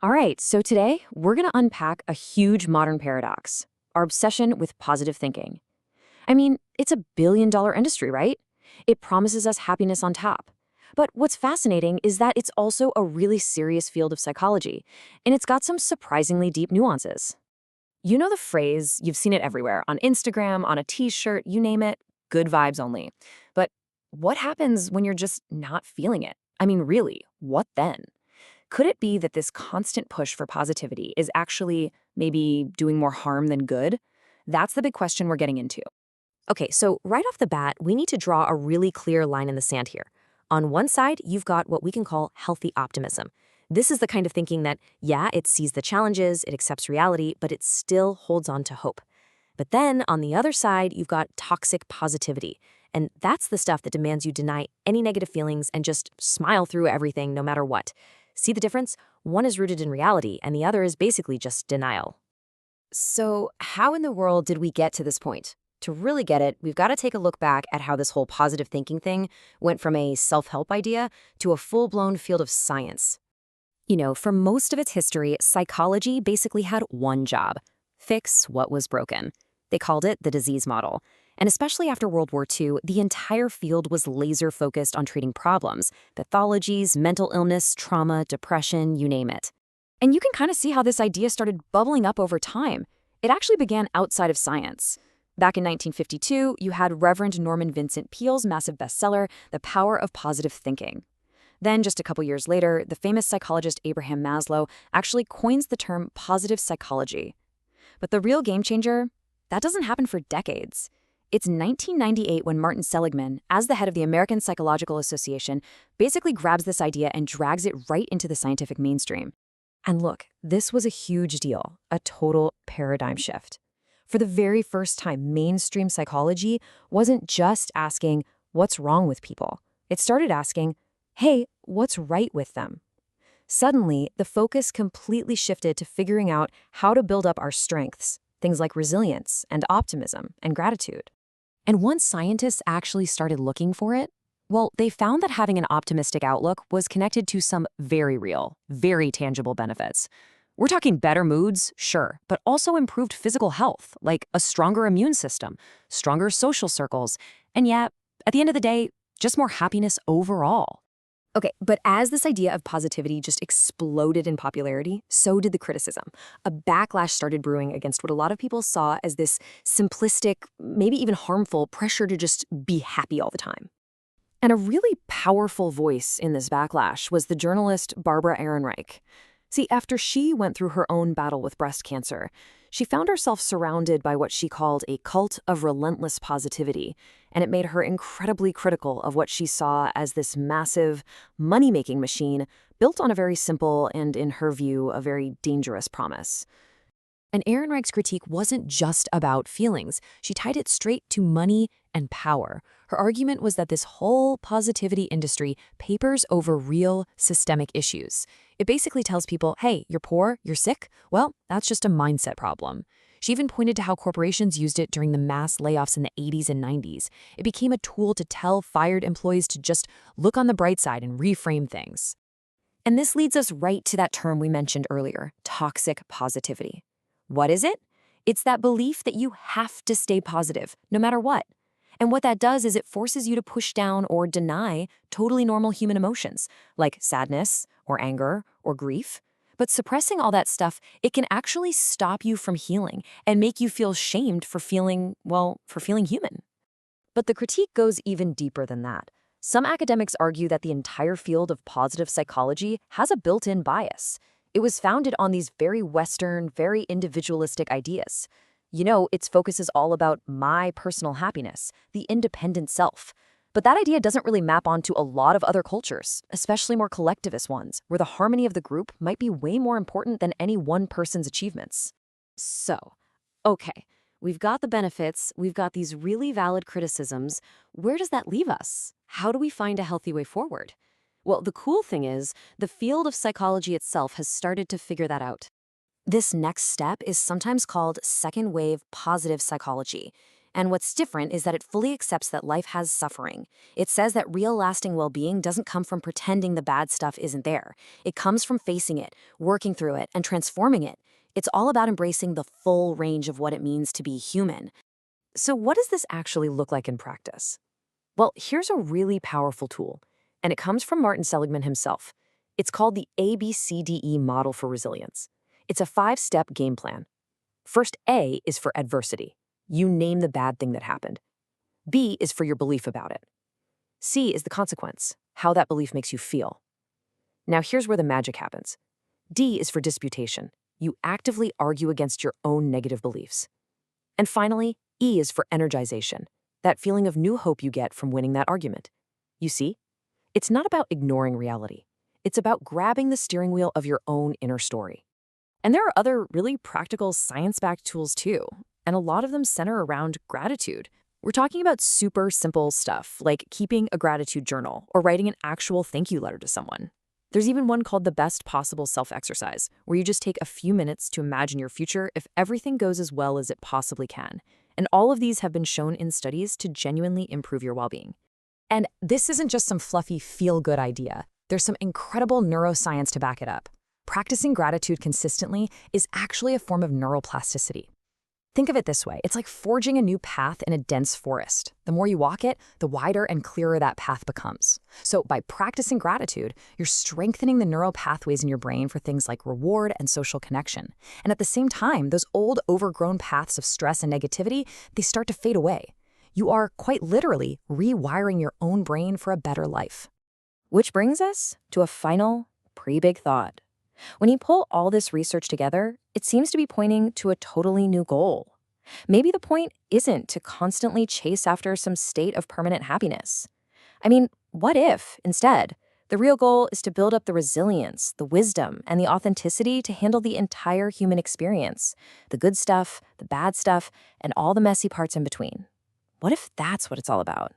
All right, so today we're going to unpack a huge modern paradox, our obsession with positive thinking. I mean, it's a billion-dollar industry, right? It promises us happiness on top. But what's fascinating is that it's also a really serious field of psychology, and it's got some surprisingly deep nuances. You know the phrase, you've seen it everywhere, on Instagram, on a t-shirt, you name it, good vibes only. But what happens when you're just not feeling it? I mean, really, what then? Could it be that this constant push for positivity is actually maybe doing more harm than good? That's the big question we're getting into. Okay, so right off the bat, we need to draw a really clear line in the sand here. On one side, you've got what we can call healthy optimism. This is the kind of thinking that, yeah, it sees the challenges, it accepts reality, but it still holds on to hope. But then, on the other side, you've got toxic positivity. And that's the stuff that demands you deny any negative feelings and just smile through everything no matter what. See the difference? One is rooted in reality, and the other is basically just denial. So, how in the world did we get to this point? To really get it, we've got to take a look back at how this whole positive thinking thing went from a self-help idea to a full-blown field of science. You know, for most of its history, psychology basically had one job: fix what was broken. They called it the disease model. And especially after World War II, the entire field was laser-focused on treating problems: pathologies, mental illness, trauma, depression, you name it. And you can kind of see how this idea started bubbling up over time. It actually began outside of science. Back in 1952, you had Reverend Norman Vincent Peale's massive bestseller, The Power of Positive Thinking. Then, just a couple years later, the famous psychologist Abraham Maslow actually coins the term positive psychology. But the real game changer? That doesn't happen for decades. It's 1998 when Martin Seligman, as the head of the American Psychological Association, basically grabs this idea and drags it right into the scientific mainstream. And look, this was a huge deal, a total paradigm shift. For the very first time, mainstream psychology wasn't just asking, what's wrong with people? It started asking, hey, what's right with them? Suddenly, the focus completely shifted to figuring out how to build up our strengths, things like resilience and optimism and gratitude. And once scientists actually started looking for it, well, they found that having an optimistic outlook was connected to some very real, very tangible benefits. We're talking better moods, sure, but also improved physical health, like a stronger immune system, stronger social circles, and yet, at the end of the day, just more happiness overall. Okay, but as this idea of positivity just exploded in popularity, so did the criticism. A backlash started brewing against what a lot of people saw as this simplistic, maybe even harmful pressure to just be happy all the time. And a really powerful voice in this backlash was the journalist Barbara Ehrenreich. See, after she went through her own battle with breast cancer, she found herself surrounded by what she called a cult of relentless positivity, and it made her incredibly critical of what she saw as this massive, money-making machine built on a very simple and, in her view, a very dangerous promise. And Ehrenreich's critique wasn't just about feelings. She tied it straight to money and power. Her argument was that this whole positivity industry papers over real systemic issues. It basically tells people, hey, you're poor, you're sick? Well, that's just a mindset problem. She even pointed to how corporations used it during the mass layoffs in the 80s and 90s. It became a tool to tell fired employees to just look on the bright side and reframe things. And this leads us right to that term we mentioned earlier, toxic positivity. What is it? It's that belief that you have to stay positive, no matter what. And what that does is it forces you to push down or deny totally normal human emotions, like sadness or anger or grief. But suppressing all that stuff, it can actually stop you from healing and make you feel shamed for feeling human. But the critique goes even deeper than that. Some academics argue that the entire field of positive psychology has a built-in bias. It was founded on these very Western, very individualistic ideas. You know, its focus is all about my personal happiness, the independent self. But that idea doesn't really map onto a lot of other cultures, especially more collectivist ones, where the harmony of the group might be way more important than any one person's achievements. So, okay, we've got the benefits, we've got these really valid criticisms. Where does that leave us? How do we find a healthy way forward? Well, the cool thing is, the field of psychology itself has started to figure that out. This next step is sometimes called second-wave positive psychology, And what's different is that it fully accepts that life has suffering. It says that real lasting well-being doesn't come from pretending the bad stuff isn't there. It comes from facing it, working through it, and transforming it. It's all about embracing the full range of what it means to be human. So what does this actually look like in practice? Well, here's a really powerful tool, and it comes from Martin Seligman himself. It's called the ABCDE model for resilience. It's a 5-step game plan. First, A is for adversity. You name the bad thing that happened. B is for your belief about it. C is the consequence, how that belief makes you feel. Now here's where the magic happens. D is for disputation. You actively argue against your own negative beliefs. And finally, E is for energization, that feeling of new hope you get from winning that argument. You see, it's not about ignoring reality. It's about grabbing the steering wheel of your own inner story. And there are other really practical science-backed tools too, and a lot of them center around gratitude. We're talking about super simple stuff like keeping a gratitude journal or writing an actual thank you letter to someone. There's even one called the Best Possible Self-Exercise, where you just take a few minutes to imagine your future if everything goes as well as it possibly can. And all of these have been shown in studies to genuinely improve your well-being. And this isn't just some fluffy feel-good idea. There's some incredible neuroscience to back it up. Practicing gratitude consistently is actually a form of neuroplasticity. Think of it this way. It's like forging a new path in a dense forest. The more you walk it, the wider and clearer that path becomes. So by practicing gratitude, you're strengthening the neural pathways in your brain for things like reward and social connection. And at the same time, those old overgrown paths of stress and negativity, they start to fade away. You are quite literally rewiring your own brain for a better life. Which brings us to a final, pretty big thought. When you pull all this research together, it seems to be pointing to a totally new goal. Maybe the point isn't to constantly chase after some state of permanent happiness. I mean, what if, instead, the real goal is to build up the resilience, the wisdom, and the authenticity to handle the entire human experience, the good stuff, the bad stuff, and all the messy parts in between? What if that's what it's all about?